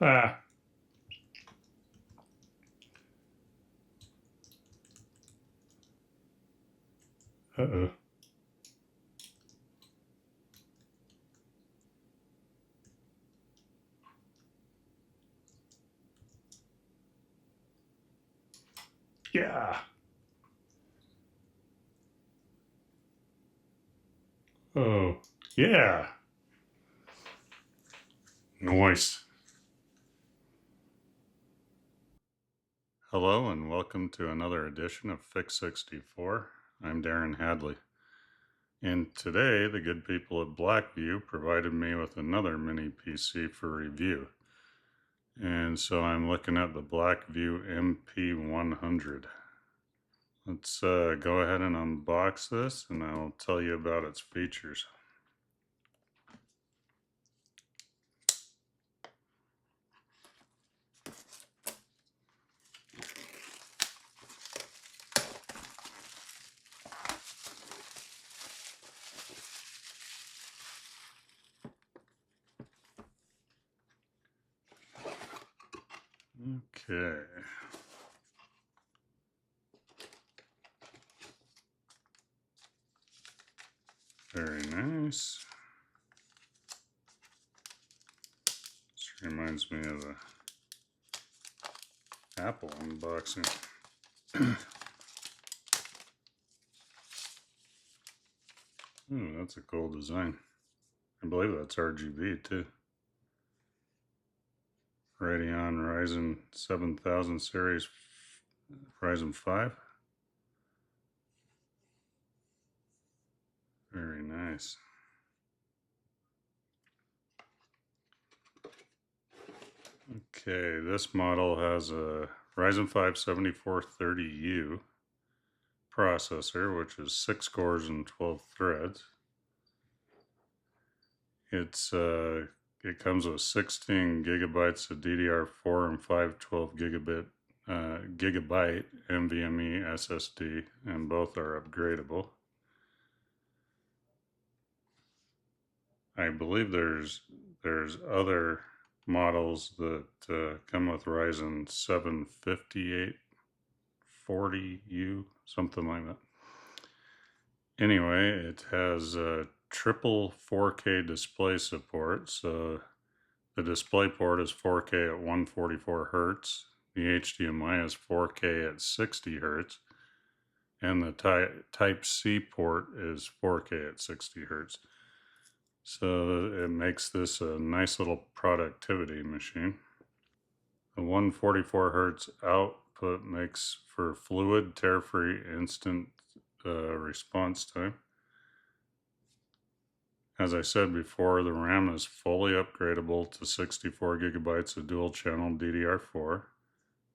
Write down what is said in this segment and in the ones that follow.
Ah. Uh-oh. Yeah. Oh, yeah. Nice. Hello and welcome to another edition of Fix 64. I'm Darren Hadley. And today, the good people at Blackview provided me with another mini PC for review. And so I'm looking at the Blackview MP100. Let's go ahead and unbox this and I'll tell you about its features. Okay. Very nice. This reminds me of a Apple unboxing. Ooh, that's a cool design. I believe that's RGB too. Radeon Ryzen 7000 series, Ryzen 5. Very nice. Okay, this model has a Ryzen 5 7430U processor, which is 6 cores and 12 threads. It comes with 16 gigabytes of DDR4 and 512 gigabyte NVMe SSD, and both are upgradable. I believe there's other models that come with Ryzen 7 5840U, something like that. Anyway, it has a triple 4K display support, so the display port is 4K at 144 Hertz, the HDMI is 4K at 60 Hertz, and the Type-C port is 4K at 60 Hertz. So it makes this a nice little productivity machine. The 144 Hertz output makes for fluid, tear-free, instant response time. As I said before, the RAM is fully upgradable to 64 gigabytes of dual-channel DDR4.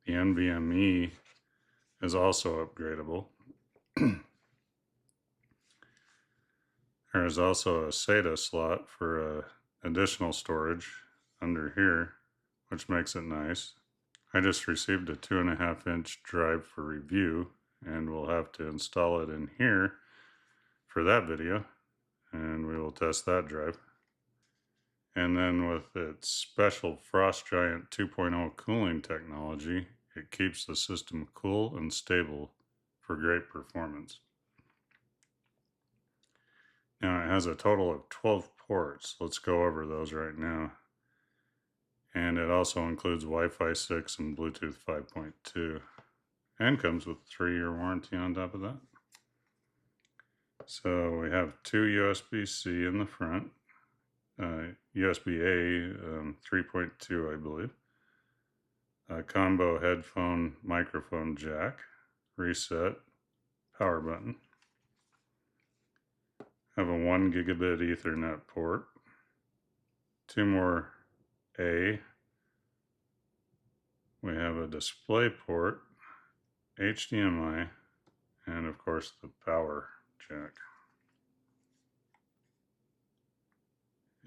The NVMe is also upgradable. There is also a SATA slot for additional storage under here, which makes it nice. I just received a 2.5-inch drive for review, and we'll have to install it in here for that video, and we will test that drive. And then with its special Frost Giant 2.0 cooling technology, it keeps the system cool and stable for great performance. Now it has a total of 12 ports. Let's go over those right now. And it also includes Wi-Fi 6 and Bluetooth 5.2, and comes with a 3-year warranty on top of that. So we have 2 USB-C in the front, USB-A 3.2, I believe, a combo headphone microphone jack, reset, power button. Have a 1 gigabit Ethernet port, 2 more A. We have a display port, HDMI, and of course the power jack.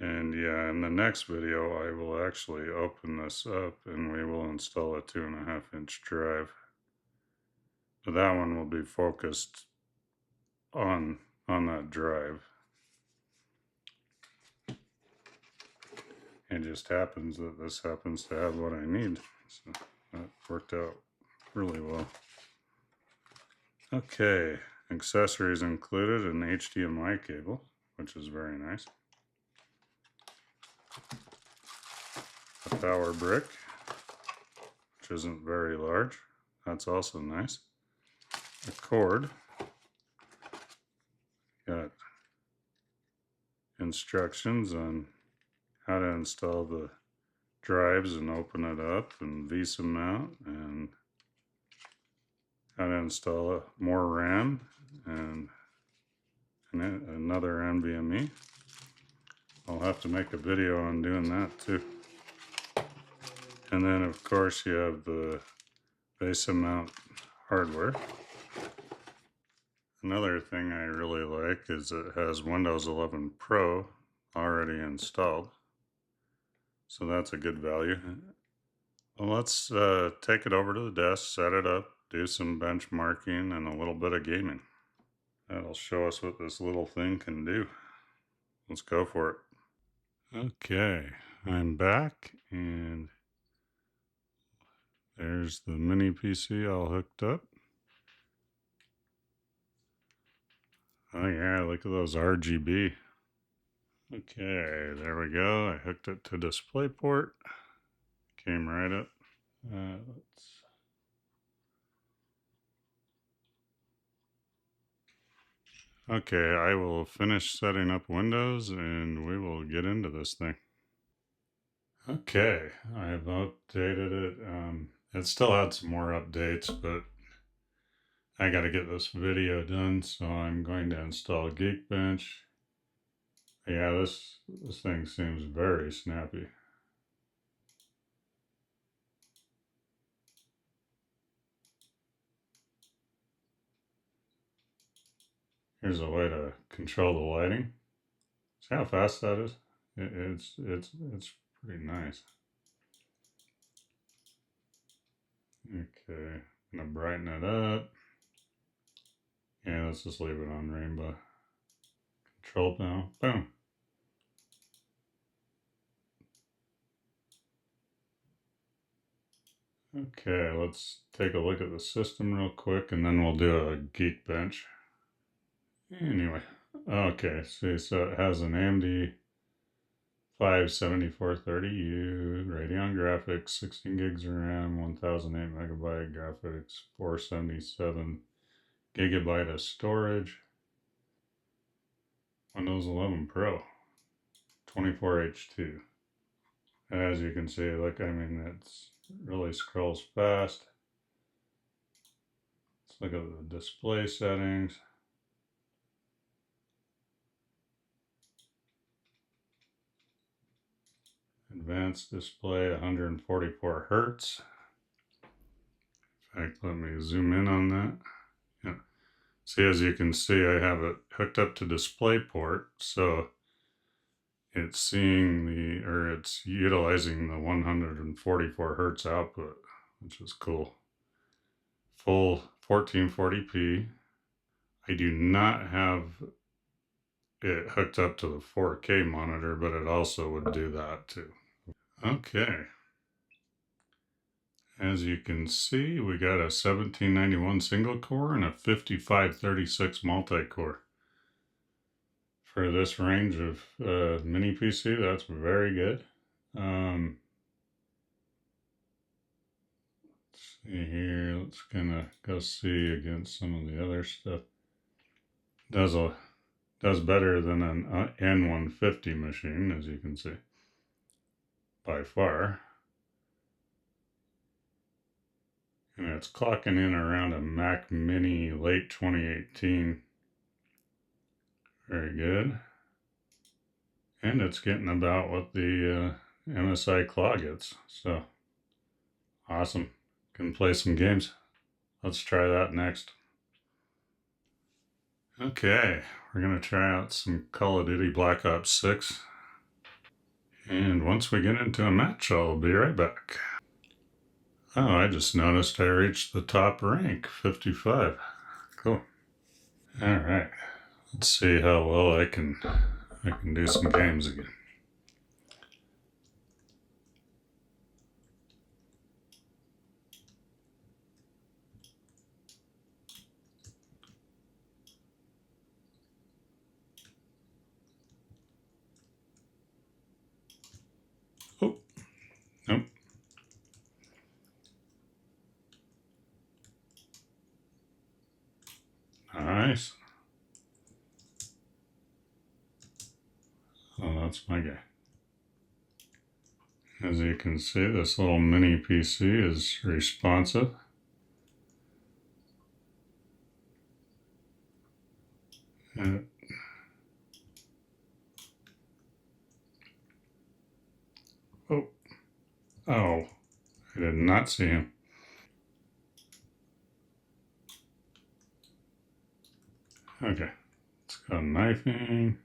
And yeah, in the next video I will actually open this up and we will install a 2.5-inch drive. But that one will be focused on that drive. It just happens that this happens to have what I need. So that worked out really well. Okay, accessories included an HDMI cable, which is very nice. A power brick, which isn't very large. That's also nice. A cord. Got instructions on how to install the drives and open it up, and VESA mount, and how to install more RAM and another NVMe. I'll have to make a video on doing that too. And then of course you have the VESA mount hardware. Another thing I really like is it has Windows 11 Pro already installed. So that's a good value. Well, let's take it over to the desk, set it up, do some benchmarking and a little bit of gaming. That'll show us what this little thing can do. Let's go for it. Okay, I'm back and there's the mini PC all hooked up. Oh yeah, look at those RGB. Okay, there we go. I hooked it to DisplayPort. Came right up. Okay, I will finish setting up Windows and we will get into this thing. Okay, I have updated it. It still had some more updates, but I got to get this video done, so I'm going to install Geekbench. Yeah, this thing seems very snappy. Here's a way to control the lighting. See how fast that is? It's pretty nice. Okay, I'm gonna brighten it up. Yeah, let's just leave it on rainbow. Control panel, boom. Okay, let's take a look at the system real quick and then we'll do a Geekbench. Anyway, okay, see, so it has an AMD 57430U, Radeon graphics, 16 gigs of RAM, 1008 megabyte graphics, 477 gigabyte of storage, Windows 11 Pro, 24H2. As you can see, look, I mean, it's really scrolls fast. Let's look at the display settings. Advanced display, 144 hertz. In fact, let me zoom in on that. Yeah. See, as you can see, I have it hooked up to DisplayPort, so it's it's utilizing the 144 hertz output, which is cool. Full 1440p. I do not have it hooked up to the 4K monitor, but it also would do that too. Okay. As you can see, we got a 1791 single core and a 5536 multi-core. For this range of mini PC, that's very good. Let's see here, let's kind of go see against some of the other stuff. Does better than an N150 machine, as you can see, by far. And it's clocking in around a Mac Mini late 2018. Very good. And it's getting about what the MSI Claw gets. So, awesome. Can play some games. Let's try that next. Okay, we're going to try out some Call of Duty Black Ops 6. And once we get into a match, I'll be right back. Oh, I just noticed I reached the top rank, 55. Cool. All right. Let's see how well I can do some games again. Oh, that's my guy. As you can see, this little mini PC is responsive. And oh, I did not see him. Okay, it's got knifing.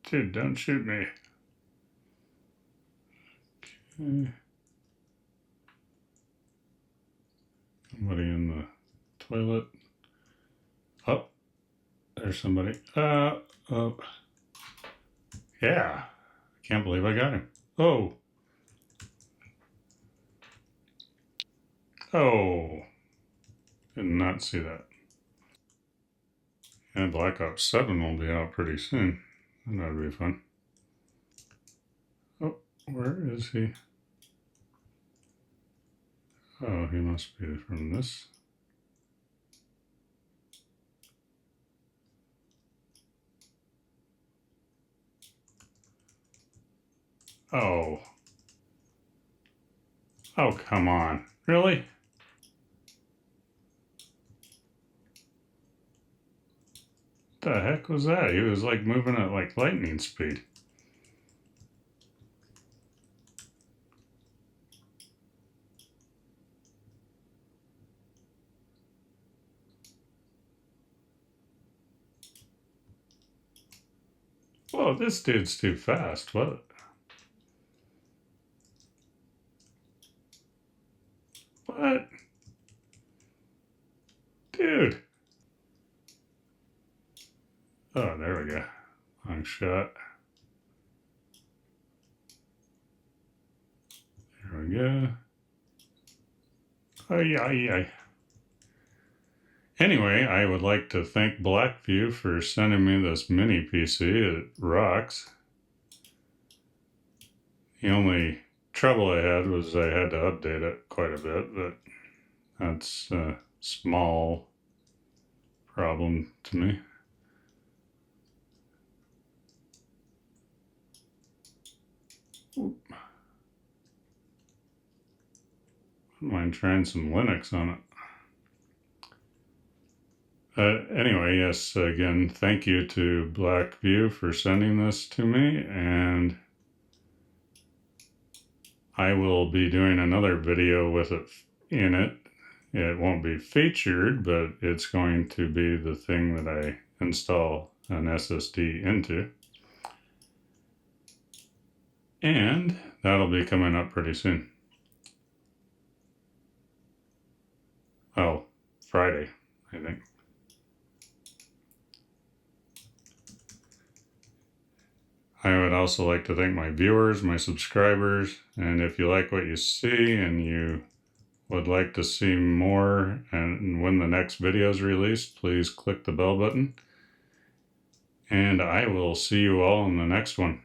Dude, don't shoot me. Okay. Somebody in the toilet. Oh, there's somebody. Oh. Yeah. I can't believe I got him. Oh. Oh. Did not see that. And Black Ops 7 will be out pretty soon. That'd be fun. Oh, where is he? Oh, he must be from this. Oh. Oh, come on. Really? What the heck was that? He was like moving at like lightning speed. Whoa, this dude's too fast. What? What? Dude. Oh, there we go. Long shot. There we go. Oh, yeah. Anyway, I would like to thank Blackview for sending me this mini PC. It rocks. The only trouble I had was I had to update it quite a bit, but that's a small problem to me. Wouldn't mind trying some Linux on it. Anyway, yes, again, thank you to Blackview for sending this to me, and I will be doing another video with it in it. It won't be featured, but it's going to be the thing that I install an SSD into. And that'll be coming up pretty soon. Oh, Friday, I think. I would also like to thank my viewers, my subscribers, and if you like what you see and you would like to see more and when the next video is released, please click the bell button. And I will see you all in the next one.